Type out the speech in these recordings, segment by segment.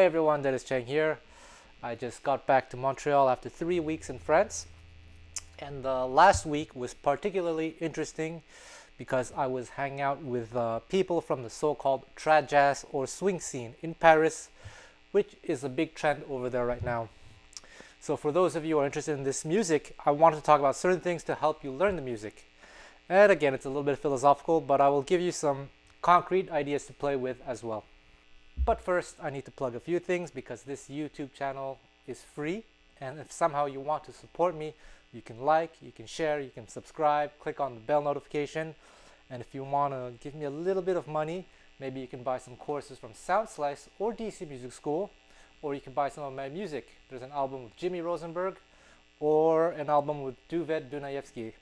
Hey everyone, Dennis Cheng here. I just got back to Montreal after 3 weeks in France, and the last week was particularly interesting because I was hanging out with people from the so-called trad jazz or swing scene in Paris, which is a big trend over there right now. So for those of you who are interested in this music, I wanted to talk about certain things to help you learn the music. And again, it's a little bit philosophical, but I will give you some concrete ideas to play with as well. But first, I need to plug a few things because this YouTube channel is free, and if somehow you want to support me, you can like, you can share, you can subscribe, click on the bell notification, and if you want to give me a little bit of money, maybe you can buy some courses from Soundslice or DC Music School, or you can buy some of my music. There's an album with Jimmy Rosenberg or an album with Duvet Dunayevsky,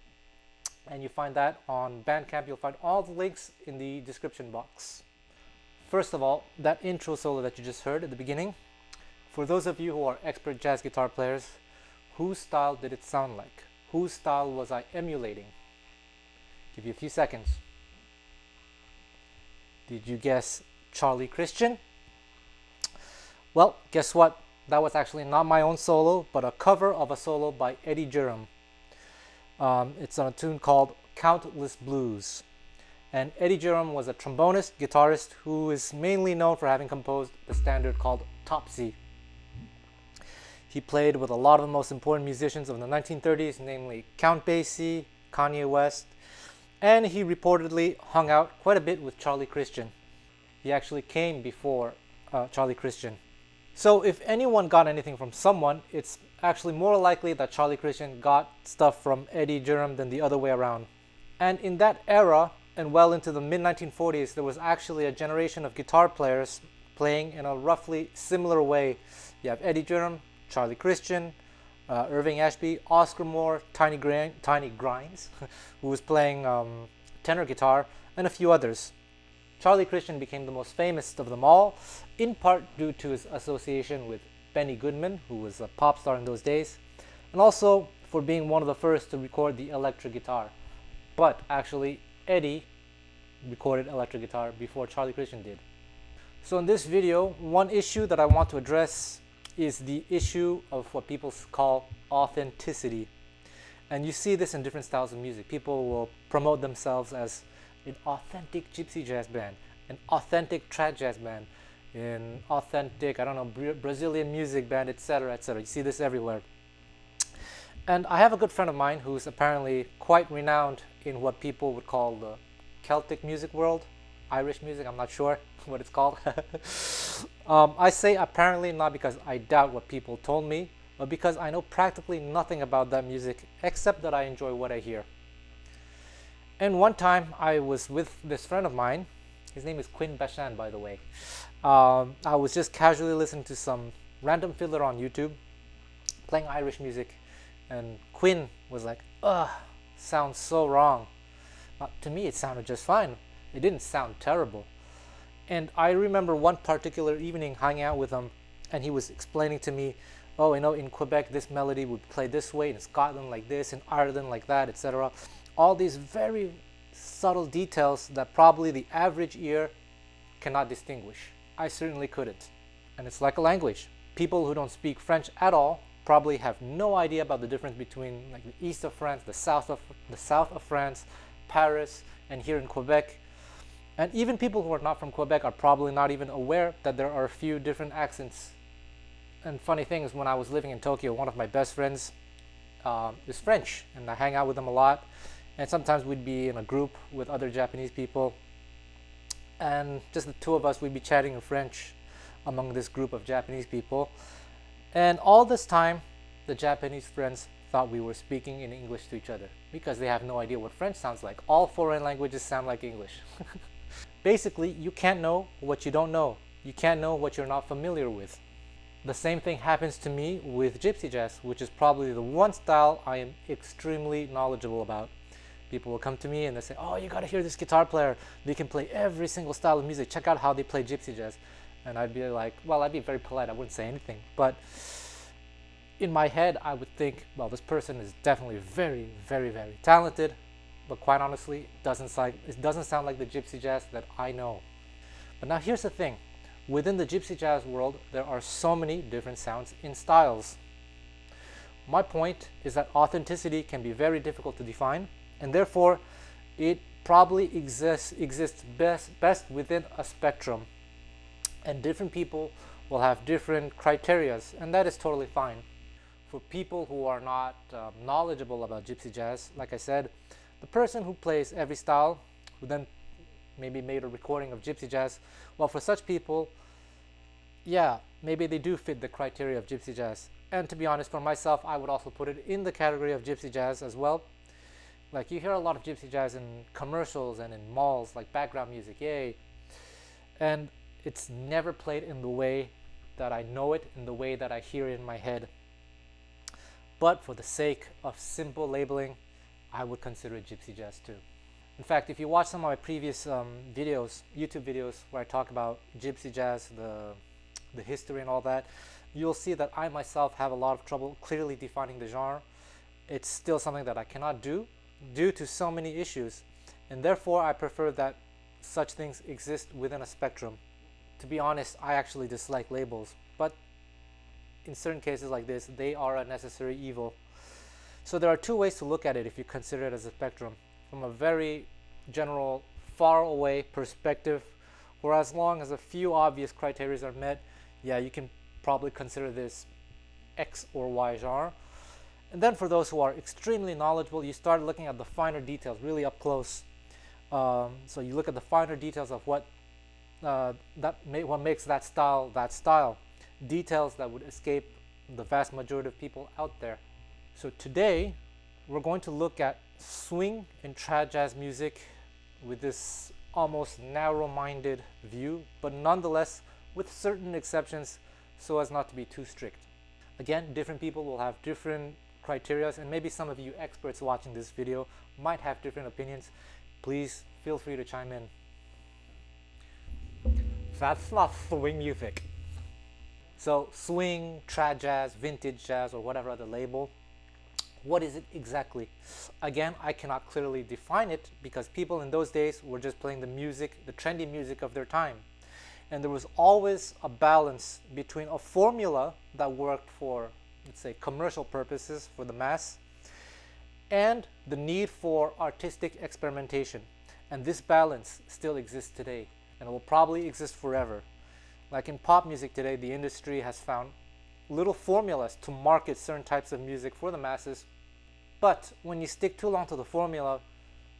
and you find that on Bandcamp. You'll find all the links in the description box. First of all, that intro solo that you just heard at the beginning, for those of you who are expert jazz guitar players, whose style did it sound like? Whose style was I emulating? Give you a few seconds. Did you guess Charlie Christian? Well, guess what? That was actually not my own solo, but a cover of a solo by Eddie Durham. It's on a tune called Countless Blues. And Eddie Durham was a trombonist, guitarist, who is mainly known for having composed the standard called Topsy. He played with a lot of the most important musicians of the 1930s, namely Count Basie, Kanye West, and he reportedly hung out quite a bit with Charlie Christian. He actually came before Charlie Christian. So if anyone got anything from someone, it's actually more likely that Charlie Christian got stuff from Eddie Durham than the other way around. And in that era, and well into the mid-1940s, there was actually a generation of guitar players playing in a roughly similar way. You have Eddie Durham, Charlie Christian, Irving Ashby, Oscar Moore, Tiny Grimes, who was playing tenor guitar, and a few others. Charlie Christian became the most famous of them all, in part due to his association with Benny Goodman, who was a pop star in those days, and also for being one of the first to record the electric guitar. But actually, Eddie recorded electric guitar before Charlie Christian did. So in this video, one issue that I want to address is the issue of what people call authenticity. And you see this in different styles of music. People will promote themselves as an authentic gypsy jazz band, an authentic trad jazz band, an authentic, Brazilian music band, etc., etc. You see this everywhere. And I have a good friend of mine who's apparently quite renowned in what people would call the Celtic music world, Irish music, I'm not sure what it's called. I say apparently not because I doubt what people told me, but because I know practically nothing about that music except that I enjoy what I hear. And one time I was with this friend of mine, his name is Quinn Bashan, by the way. I was just casually listening to some random fiddler on YouTube playing Irish music, and Quinn was like, ugh, sounds so wrong. To me, it sounded just fine. It didn't sound terrible. And I remember one particular evening hanging out with him, and he was explaining to me, oh, in Quebec, this melody would play this way, in Scotland like this, in Ireland like that, etc. All these very subtle details that probably the average ear cannot distinguish. I certainly couldn't. And it's like a language. People who don't speak French at all probably have no idea about the difference between like the east of France, the south of France, Paris, and here in Quebec. And even people who are not from Quebec are probably not even aware that there are a few different accents. And funny thing is, when I was living in Tokyo, one of my best friends is French, and I hang out with them a lot. And sometimes we'd be in a group with other Japanese people, and just the two of us, we'd be chatting in French among this group of Japanese people. And all this time, the Japanese friends thought we were speaking in English to each other because they have no idea what French sounds like. All foreign languages sound like English. Basically, you can't know what you don't know. You can't know what you're not familiar with. The same thing happens to me with gypsy jazz, which is probably the one style I am extremely knowledgeable about. People will come to me and they say, oh, you gotta hear this guitar player. They can play every single style of music. Check out how they play gypsy jazz. And I'd be like, well, I'd be very polite. I wouldn't say anything. But in my head, I would think, well, this person is definitely very, very, very talented. But quite honestly, it doesn't sound like the gypsy jazz that I know. But now here's the thing. Within the gypsy jazz world, there are so many different sounds in styles. My point is that authenticity can be very difficult to define, and therefore it probably exists best within a spectrum. And different people will have different criterias, and that is totally fine. For people who are not knowledgeable about gypsy jazz, like I said, the person who plays every style, who then maybe made a recording of gypsy jazz, well, for such people, yeah, maybe they do fit the criteria of gypsy jazz. And to be honest, for myself, I would also put it in the category of gypsy jazz as well. Like, you hear a lot of gypsy jazz in commercials and in malls, like background music, yay. And it's never played in the way that I know it, in the way that I hear it in my head. But for the sake of simple labeling, I would consider it gypsy jazz too. In fact, if you watch some of my previous videos, YouTube videos, where I talk about gypsy jazz, the history and all that, you'll see that I myself have a lot of trouble clearly defining the genre. It's still something that I cannot do due to so many issues, and therefore I prefer that such things exist within a spectrum. To be honest, I actually dislike labels, but in certain cases like this, they are a necessary evil. So there are two ways to look at it if you consider it as a spectrum. From a very general, far away perspective, or as long as a few obvious criteria are met, yeah, you can probably consider this X or Y genre. And then for those who are extremely knowledgeable, you start looking at the finer details, really up close. So you look at the finer details of what makes that style. Details that would escape the vast majority of people out there. So today, we're going to look at swing and trad jazz music with this almost narrow-minded view, but nonetheless with certain exceptions so as not to be too strict. Again, different people will have different criteria, and maybe some of you experts watching this video might have different opinions. Please feel free to chime in. That's not swing music. So swing, trad jazz, vintage jazz, or whatever other label, what is it exactly? Again, I cannot clearly define it because people in those days were just playing the music, the trendy music of their time. And there was always a balance between a formula that worked for, let's say, commercial purposes for the mass, and the need for artistic experimentation. And this balance still exists today, and it will probably exist forever. Like in pop music today, the industry has found little formulas to market certain types of music for the masses. But when you stick too long to the formula,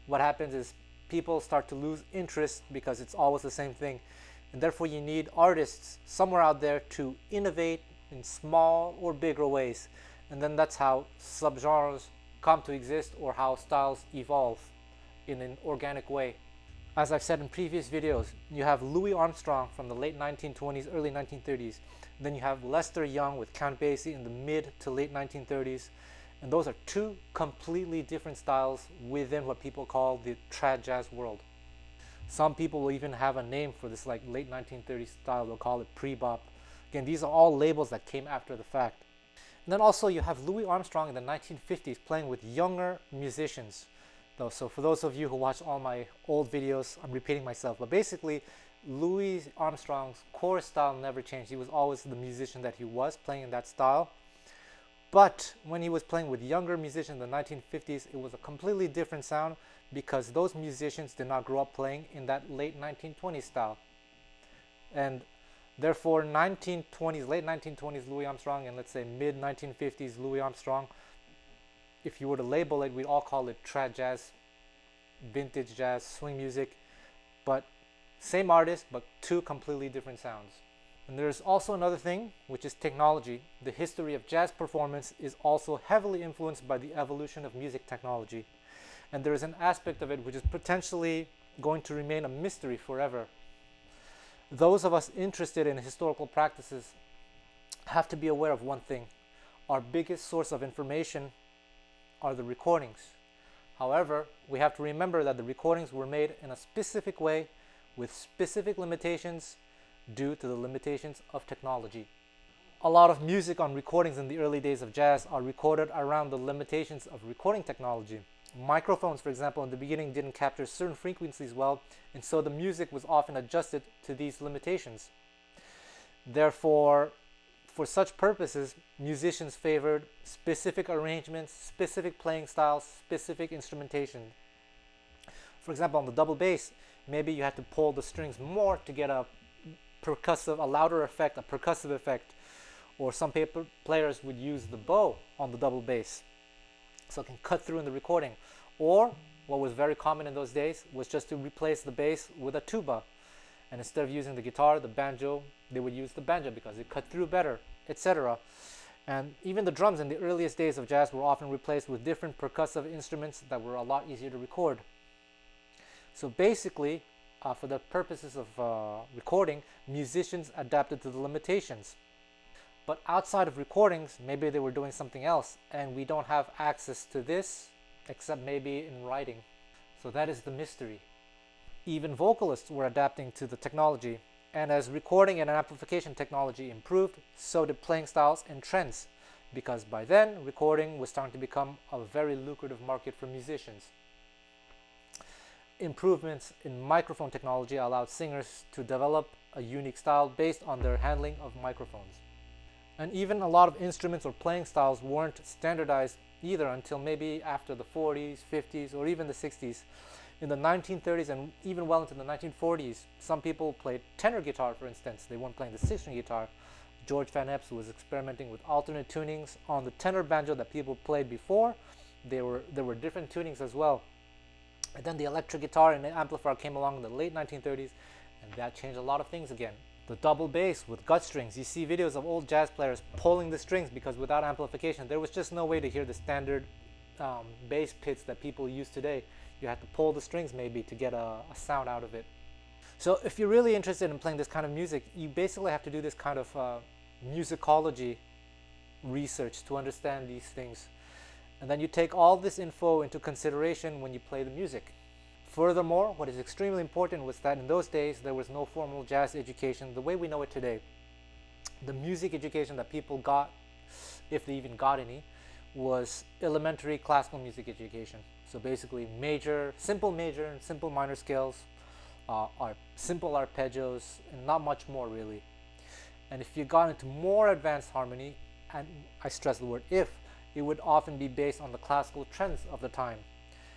what happens is people start to lose interest because it's always the same thing. And therefore you need artists somewhere out there to innovate in small or bigger ways. And then that's how subgenres come to exist, or how styles evolve in an organic way. As I've said in previous videos, you have Louis Armstrong from the late 1920s, early 1930s. Then you have Lester Young with Count Basie in the mid to late 1930s. And those are two completely different styles within what people call the trad jazz world. Some people will even have a name for this, like late 1930s style. They'll call it pre-bop. Again, these are all labels that came after the fact. And then also you have Louis Armstrong in the 1950s playing with younger musicians. So for those of you who watch all my old videos, I'm repeating myself, but basically Louis Armstrong's core style never changed. He was always the musician that he was, playing in that style. But when he was playing with younger musicians in the 1950s, it was a completely different sound because those musicians did not grow up playing in that late 1920s style. And therefore, late 1920s Louis Armstrong and let's say mid 1950s Louis Armstrong, if you were to label it, we'd all call it trad jazz, vintage jazz, swing music, but same artist, but two completely different sounds. And there's also another thing, which is technology. The history of jazz performance is also heavily influenced by the evolution of music technology. And there is an aspect of it which is potentially going to remain a mystery forever. Those of us interested in historical practices have to be aware of one thing. Our biggest source of information are the recordings. However, we have to remember that the recordings were made in a specific way with specific limitations due to the limitations of technology. A lot of music on recordings in the early days of jazz are recorded around the limitations of recording technology. Microphones, for example, in the beginning didn't capture certain frequencies well, and so the music was often adjusted to these limitations. Therefore, for such purposes, musicians favored specific arrangements, specific playing styles, specific instrumentation. For example, on the double bass, maybe you had to pull the strings more to get a louder effect, a percussive effect. Or some players would use the bow on the double bass, so it can cut through in the recording. Or, what was very common in those days, was just to replace the bass with a tuba. And instead of using the guitar, the banjo, they would use the banjo because it cut through better, etc. And even the drums in the earliest days of jazz were often replaced with different percussive instruments that were a lot easier to record. So basically, for the purposes of recording, musicians adapted to the limitations. But outside of recordings, maybe they were doing something else, and we don't have access to this except maybe in writing. So that is the mystery. Even vocalists were adapting to the technology, and as recording and amplification technology improved, so did playing styles and trends, because by then recording was starting to become a very lucrative market for musicians. Improvements in microphone technology allowed singers to develop a unique style based on their handling of microphones. And even a lot of instruments or playing styles weren't standardized either until maybe after the 40s, 50s, or even the 60s. In the 1930s and even well into the 1940s, some people played tenor guitar, for instance. They weren't playing the 6-string guitar. George Van Epps was experimenting with alternate tunings on the tenor banjo that people played before. There were different tunings as well. And then the electric guitar and the amplifier came along in the late 1930s, and that changed a lot of things again. The double bass with gut strings. You see videos of old jazz players pulling the strings because without amplification, there was just no way to hear the standard bass pits that people use today. You had to pull the strings maybe to get a sound out of it. So if you're really interested in playing this kind of music, you basically have to do this kind of musicology research to understand these things. And then you take all this info into consideration when you play the music. Furthermore, what is extremely important was that in those days there was no formal jazz education the way we know it today. The music education that people got, if they even got any, was elementary classical music education. So basically simple major and simple minor scales, simple arpeggios, and not much more really. And if you got into more advanced harmony, and I stress the word if, it would often be based on the classical trends of the time.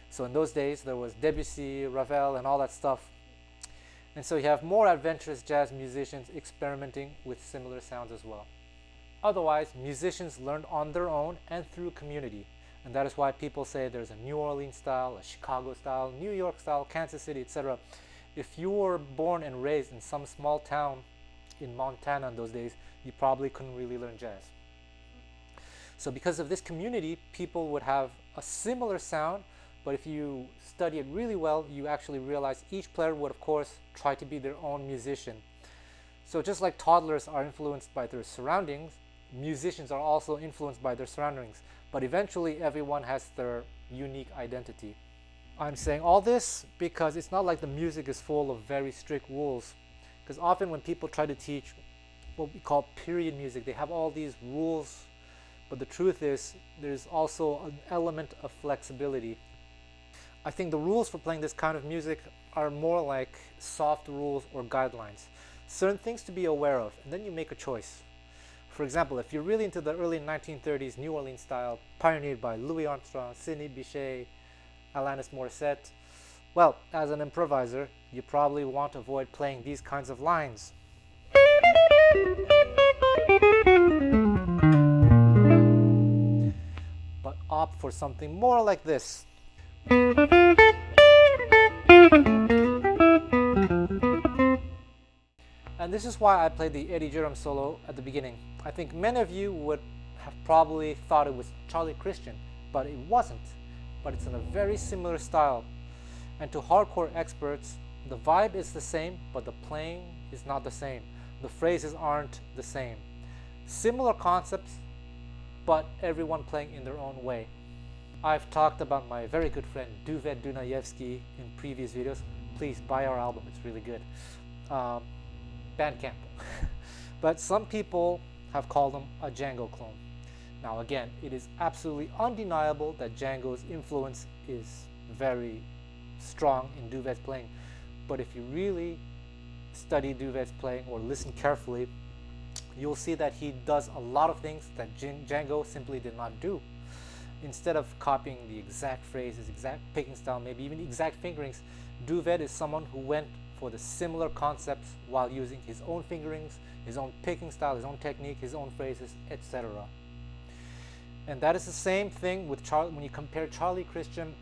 So in those days there was Debussy, Ravel, and all that stuff. And so you have more adventurous jazz musicians experimenting with similar sounds as well. Otherwise, musicians learned on their own and through community. And that is why people say there's a New Orleans style, a Chicago style, New York style, Kansas City, etc. If you were born and raised in some small town in Montana in those days, you probably couldn't really learn jazz. So because of this community, people would have a similar sound, but if you study it really well, you actually realize each player would, of course, try to be their own musician. So just like toddlers are influenced by their surroundings, musicians are also influenced by their surroundings, but eventually everyone has their unique identity. I'm saying all this because it's not like the music is full of very strict rules, because often when people try to teach what we call period music, they have all these rules, but the truth is there's also an element of flexibility. I think the rules for playing this kind of music are more like soft rules or guidelines, certain things to be aware of, and then you make a choice. For example, if you're really into the early 1930s New Orleans style, pioneered by Louis Armstrong, Sidney Bechet, Alanis Morissette, well, as an improviser, you probably want to avoid playing these kinds of lines. But opt for something more like this. And this is why I played the Eddie Durham solo at the beginning. I think many of you would have probably thought it was Charlie Christian, but it wasn't. But it's in a very similar style. And to hardcore experts, the vibe is the same, but the playing is not the same. The phrases aren't the same. Similar concepts, but everyone playing in their own way. I've talked about my very good friend Duvet Dunayevsky in previous videos. Please buy our album, it's really good. Bandcamp. But some people have called him a Django clone. Now again, it is absolutely undeniable that Django's influence is very strong in Duvet's playing. But if you really study Duvet's playing or listen carefully, you'll see that he does a lot of things that Django simply did not do. Instead of copying the exact phrases, exact picking style, maybe even exact fingerings, Duved is someone who went for the similar concepts while using his own fingerings, his own picking style, his own technique, his own phrases, etc. And that is the same thing with when you compare Charlie Christian,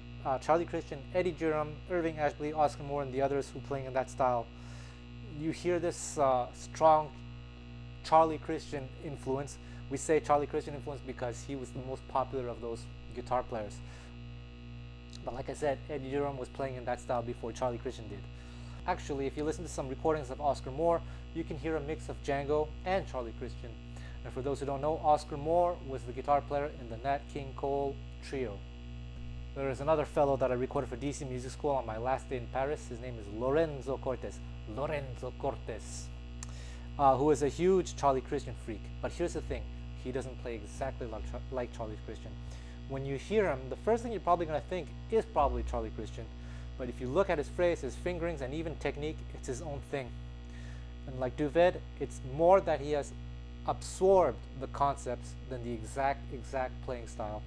Eddie Durham, Irving Ashby, Oscar Moore, and the others who playing in that style. You hear this strong Charlie Christian influence. We say Charlie Christian influence because he was the most popular of those guitar players. But like I said, Eddie Durham was playing in that style before Charlie Christian did. Actually, if you listen to some recordings of Oscar Moore, you can hear a mix of Django and Charlie Christian. And for those who don't know, Oscar Moore was the guitar player in the Nat King Cole trio. There is another fellow that I recorded for DC Music School on my last day in Paris. His name is Lorenzo Cortes, who is a huge Charlie Christian freak. But here's the thing, he doesn't play exactly like Charlie Christian. When you hear him, the first thing you're probably going to think is probably Charlie Christian. But if you look at his phrase, his fingerings, and even technique, it's his own thing. And like Duved, it's more that he has absorbed the concepts than the exact playing style.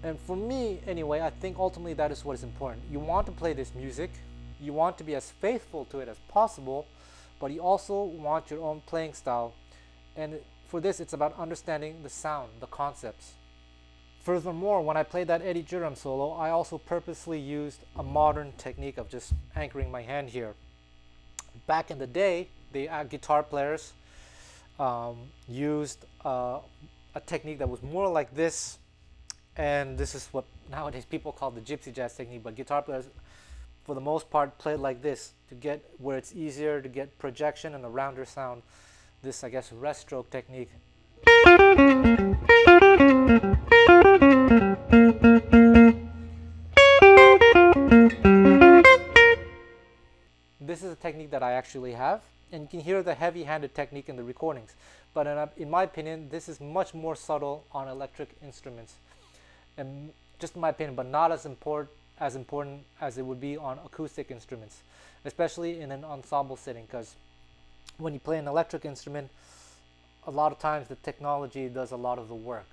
And for me, anyway, I think ultimately that is what is important. You want to play this music, you want to be as faithful to it as possible, but you also want your own playing style. And for this, it's about understanding the sound, the concepts. Furthermore, when I played that Eddie Durham solo, I also purposely used a modern technique of just anchoring my hand here. Back in the day, the guitar players used a technique that was more like this. And this is what nowadays people call the gypsy jazz technique, but guitar players for the most part play like this to get where it's easier to get projection and a rounder sound. This, I guess, rest stroke technique. This is a technique that I actually have, and you can hear the heavy-handed technique in the recordings. But in my opinion, this is much more subtle on electric instruments. And just in my opinion, but not as important as it would be on acoustic instruments, especially in an ensemble setting, because when you play an electric instrument, a lot of times the technology does a lot of the work.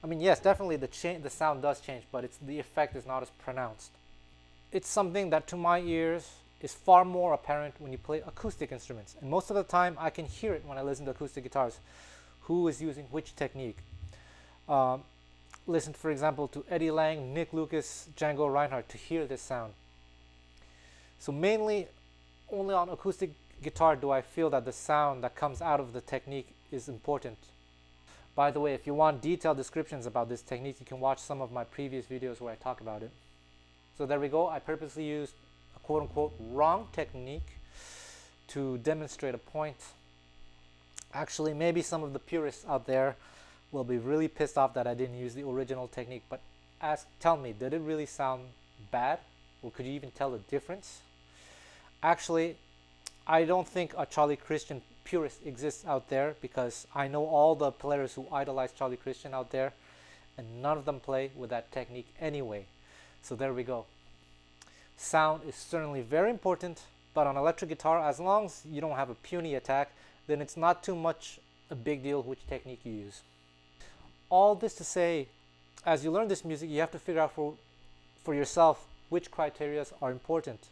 I mean, yes, definitely the sound does change, but the effect is not as pronounced. It's something that to my ears is far more apparent when you play acoustic instruments, and most of the time I can hear it when I listen to acoustic guitars, who is using which technique. Listen, for example, to Eddie Lang, Nick Lucas, Django Reinhardt to hear this sound. So mainly, only on acoustic guitar do I feel that the sound that comes out of the technique is important. By the way, if you want detailed descriptions about this technique, you can watch some of my previous videos where I talk about it. So there we go, I purposely used a quote-unquote wrong technique to demonstrate a point. Actually, maybe some of the purists out there will be really pissed off that I didn't use the original technique, but tell me, did it really sound bad? Or could you even tell the difference? Actually, I don't think a Charlie Christian purist exists out there, because I know all the players who idolize Charlie Christian out there, and none of them play with that technique anyway. So there we go. Sound is certainly very important, but on electric guitar, as long as you don't have a puny attack, then it's not too much a big deal which technique you use. All this to say, as you learn this music, you have to figure out for yourself which criteria are important.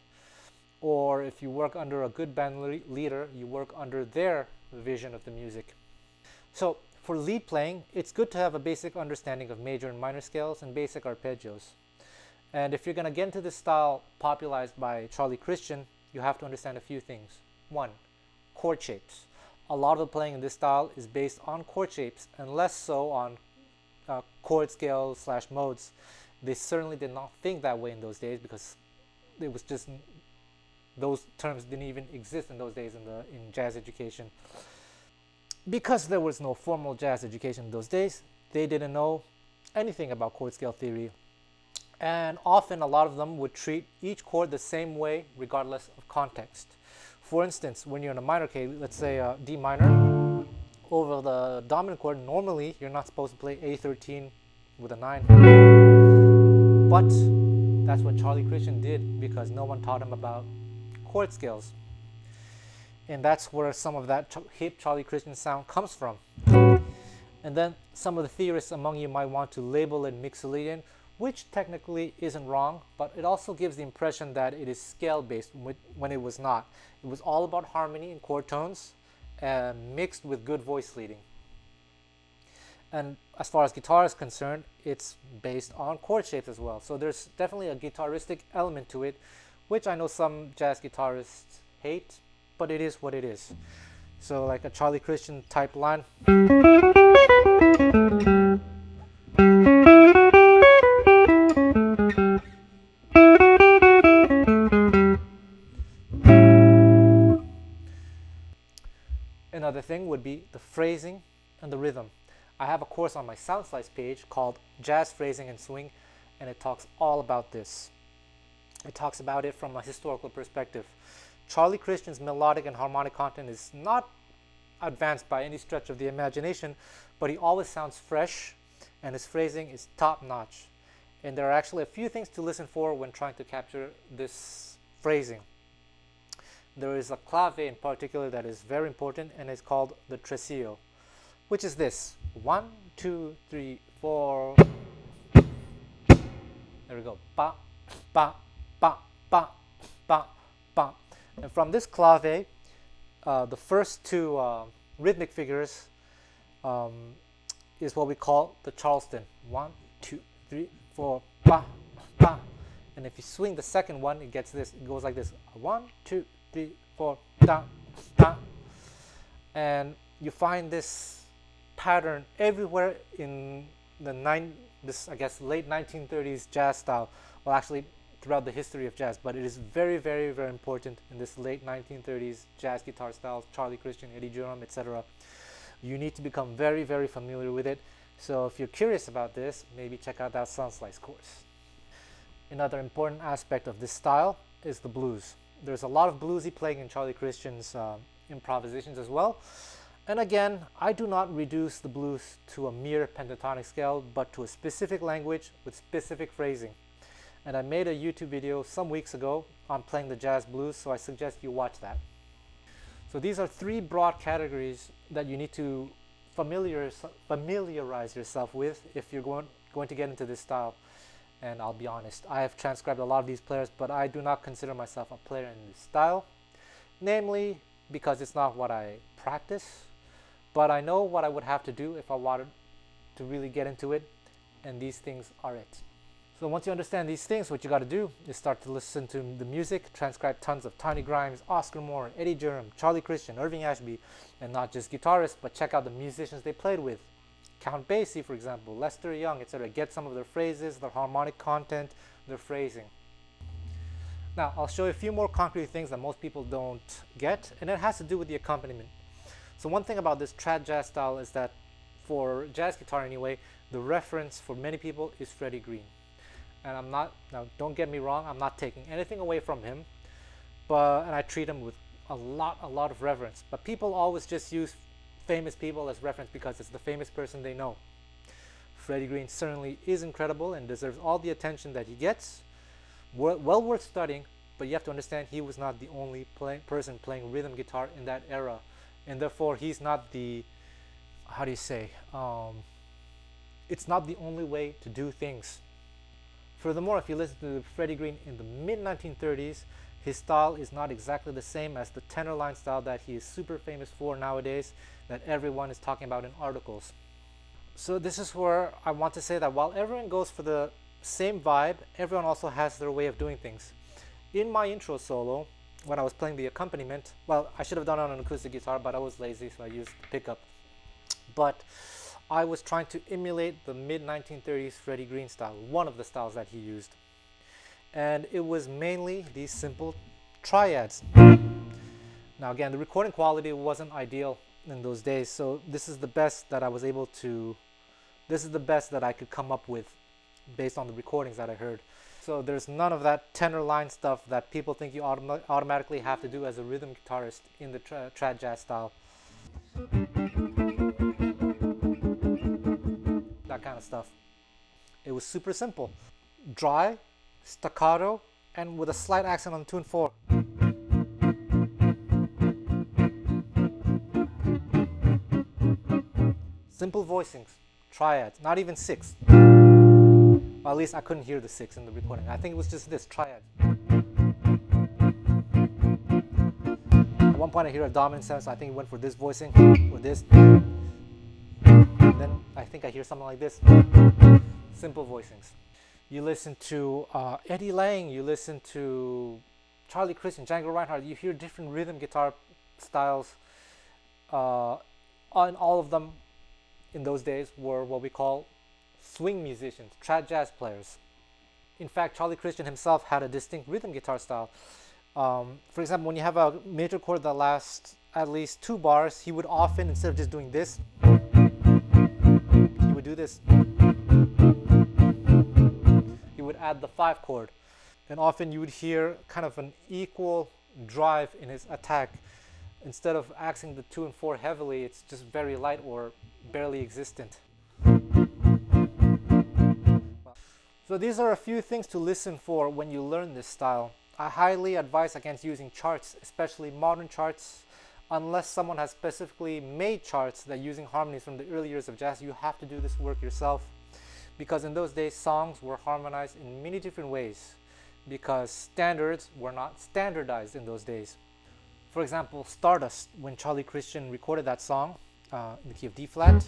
Or if you work under a good band leader, you work under their vision of the music. So for lead playing, it's good to have a basic understanding of major and minor scales and basic arpeggios. And if you're going to get into this style popularized by Charlie Christian, you have to understand a few things. One, chord shapes. A lot of the playing in this style is based on chord shapes and less so on chord scales / modes. They certainly did not think that way in those days, because it was just, those terms didn't even exist in those days in jazz education. because there was no formal jazz education in those days, they didn't know anything about chord scale theory. And often a lot of them would treat each chord the same way regardless of context. For instance, when you're in a minor key, let's say D minor, over the dominant chord, normally you're not supposed to play A13 with a 9. But that's what Charlie Christian did because no one taught him about chord scales. And that's where some of that hip Charlie Christian sound comes from. And then some of the theorists among you might want to label it Mixolydian, which technically isn't wrong, but it also gives the impression that it is scale-based when it was not. It was all about harmony and chord tones, mixed with good voice leading. And as far as guitar is concerned, it's based on chord shapes as well. So there's definitely a guitaristic element to it, which I know some jazz guitarists hate, but it is what it is. So like a Charlie Christian type line. Another thing would be the phrasing and the rhythm. I have a course on my SoundSlice page called Jazz Phrasing and Swing, and it talks all about this. It talks about it from a historical perspective. Charlie Christian's melodic and harmonic content is not advanced by any stretch of the imagination, but he always sounds fresh and his phrasing is top-notch. And there are actually a few things to listen for when trying to capture this phrasing. There is a clave in particular that is very important, and it's called the tresillo, which is this: 1, 2, 3, 4. There we go. Ba, ba, ba, ba, ba, ba. And from this clave, the first two rhythmic figures is what we call the Charleston. 1, 2, 3, 4, ba, ba. And if you swing the second one, it gets this. It goes like this: 1, 2, 3, 4, da, da. And you find this pattern everywhere in the late 1930s jazz style. Well, actually, throughout the history of jazz, but it is very, very, very important in this late 1930s jazz guitar styles, Charlie Christian, Eddie Durham, etc. You need to become very, very familiar with it. So if you're curious about this, maybe check out that SoundSlice course. Another important aspect of this style is the blues. There's a lot of bluesy playing in Charlie Christian's improvisations as well. And again, I do not reduce the blues to a mere pentatonic scale, but to a specific language with specific phrasing. And I made a YouTube video some weeks ago on playing the jazz blues, so I suggest you watch that. So these are three broad categories that you need to familiarize yourself with if you're going to get into this style. And I'll be honest, I have transcribed a lot of these players, but I do not consider myself a player in this style. Namely, because it's not what I practice, but I know what I would have to do if I wanted to really get into it, and these things are it. So once you understand these things, what you got to do is start to listen to the music, transcribe tons of Tiny Grimes, Oscar Moore, Eddie Durham, Charlie Christian, Irving Ashby, and not just guitarists, but check out the musicians they played with. Count Basie, for example, Lester Young, etc. Get some of their phrases, their harmonic content, their phrasing. Now, I'll show you a few more concrete things that most people don't get, and it has to do with the accompaniment. So one thing about this trad jazz style is that, for jazz guitar anyway, the reference for many people is Freddy Green. And I'm not, now don't get me wrong, I'm not taking anything away from him, and I treat him with a lot of reverence. But people always just use famous people as reference because it's the famous person they know. Freddy Green certainly is incredible and deserves all the attention that he gets. Well worth studying, but you have to understand he was not the only person playing rhythm guitar in that era, and therefore he's not the, how do you say, it's not the only way to do things. Furthermore, if you listen to Freddy Green in the mid-1930s, his style is not exactly the same as the tenor line style that he is super famous for nowadays, that everyone is talking about in articles. So this is where I want to say that while everyone goes for the same vibe, everyone also has their way of doing things. In my intro solo, when I was playing the accompaniment, well, I should have done it on an acoustic guitar, but I was lazy, so I used the pickup. But I was trying to emulate the mid-1930s Freddy Green style, one of the styles that he used. And it was mainly these simple triads. Now again, the recording quality wasn't ideal, in those days. So this is the best that I was able to, this is the best that I could come up with based on the recordings that I heard. So there's none of that tenor line stuff that people think you automatically have to do as a rhythm guitarist in the trad jazz style. That kind of stuff. It was super simple. Dry, staccato, and with a slight accent on 2 and 4. Simple voicings, triads, not even 6. Well, at least I couldn't hear the 6 in the recording. I think it was just this, triad. At one point I hear a dominant 7, so I think he went for this voicing, or this. And then I think I hear something like this. Simple voicings. You listen to Eddie Lang, you listen to Charlie Christian, Django Reinhardt, you hear different rhythm guitar styles. And all of them in those days were what we call swing musicians, trad jazz players. In fact, Charlie Christian himself had a distinct rhythm guitar style. For example, when you have a major chord that lasts at least 2 bars, he would often, instead of just doing this, he would do this. He would add the 5 chord. And often you would hear kind of an equal drive in his attack. Instead of axing the 2 and 4 heavily, it's just very light or barely existent. So these are a few things to listen for when you learn this style. I highly advise against using charts, especially modern charts, unless someone has specifically made charts that using harmonies from the early years of jazz. You have to do this work yourself, because in those days songs were harmonized in many different ways, because standards were not standardized in those days. For example, Stardust, when Charlie Christian recorded that song in the key of D flat,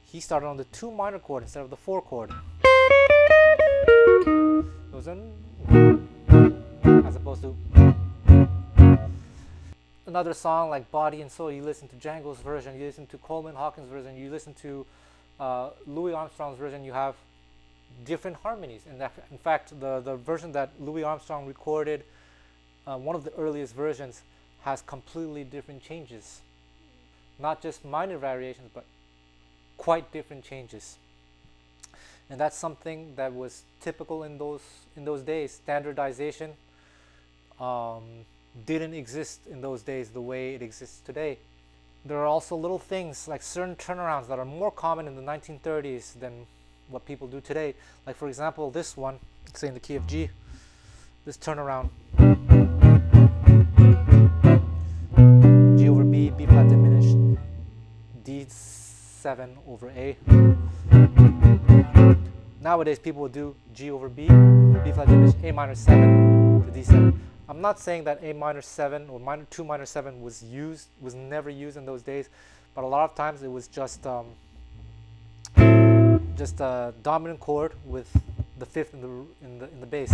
he started on the 2 minor chord instead of the 4 chord. As opposed to another song like Body and Soul, you listen to Django's version, you listen to Coleman Hawkins' version, you listen to Louis Armstrong's version, you have different harmonies. And in fact, the version that Louis Armstrong recorded, one of the earliest versions, has completely different changes. Not just minor variations, but quite different changes. And that's something that was typical in those days. Standardization didn't exist in those days the way it exists today. There are also little things like certain turnarounds that are more common in the 1930s than what people do today. Like for example, this one, say in the key of G, this turnaround. G over B, B flat diminished, D7 over A. Nowadays people would do G over B, B flat diminished, A minor 7 to D7. I'm not saying that A minor 7 or 2 minor 7 was never used in those days, but a lot of times it was just a dominant chord with the 5th in the bass.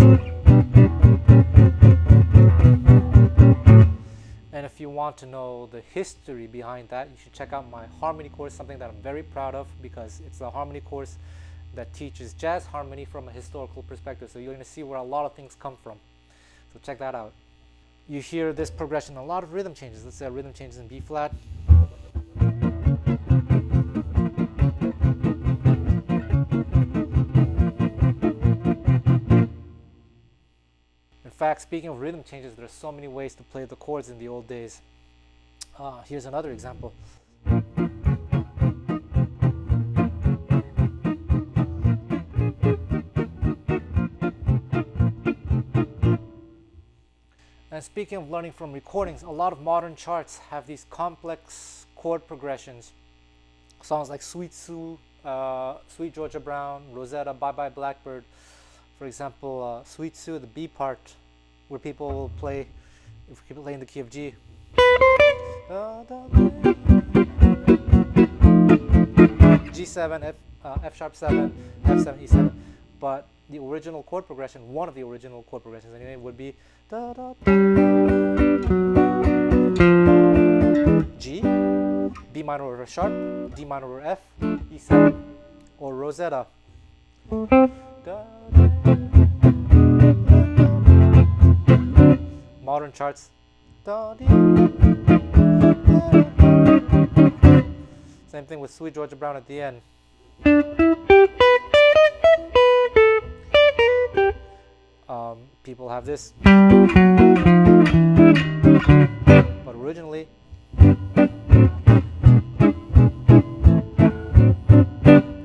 And if you want to know the history behind that, you should check out my harmony course, something that I'm very proud of, because it's a harmony course that teaches jazz harmony from a historical perspective. So you're going to see where a lot of things come from. So check that out. You hear this progression, a lot of rhythm changes. Let's say a rhythm changes in B flat. In fact, speaking of rhythm changes, there are so many ways to play the chords in the old days. Here's another example. And speaking of learning from recordings, a lot of modern charts have these complex chord progressions. Songs like Sweet Sue, Sweet Georgia Brown, Rosetta, Bye Bye Blackbird. For example, Sweet Sue, the B part, where people will play, if we play in the key of G. G7, F sharp 7, F7, E7. But the original chord progression, one of the original chord progressions anyway, would be G, B minor over sharp, D minor over F, E7, or Rosetta. Modern charts. thing with Sweet Georgia Brown at the end. People have this, but originally,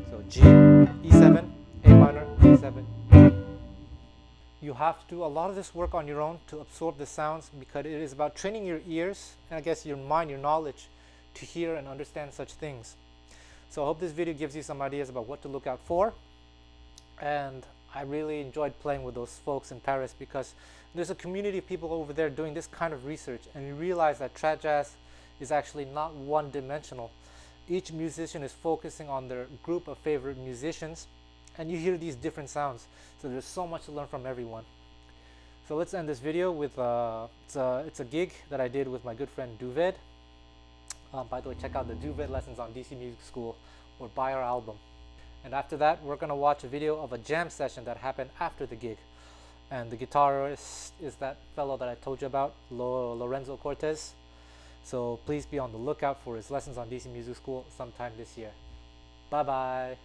so G, E7, A minor, E7. You have to do a lot of this work on your own to absorb the sounds, because it is about training your ears and I guess your mind, your knowledge to hear and understand such things. So I hope this video gives you some ideas about what to look out for. And I really enjoyed playing with those folks in Paris, because there's a community of people over there doing this kind of research, and you realize that trad jazz is actually not one-dimensional. Each musician is focusing on their group of favorite musicians, and you hear these different sounds. So there's so much to learn from everyone. So let's end this video with it's a gig that I did with my good friend Duved. By the way, check out the Duved lessons on DC Music School, or buy our album. And after that, we're going to watch a video of a jam session that happened after the gig. And the guitarist is that fellow that I told you about, Lorenzo Cortez. So please be on the lookout for his lessons on DC Music School sometime this year. Bye bye.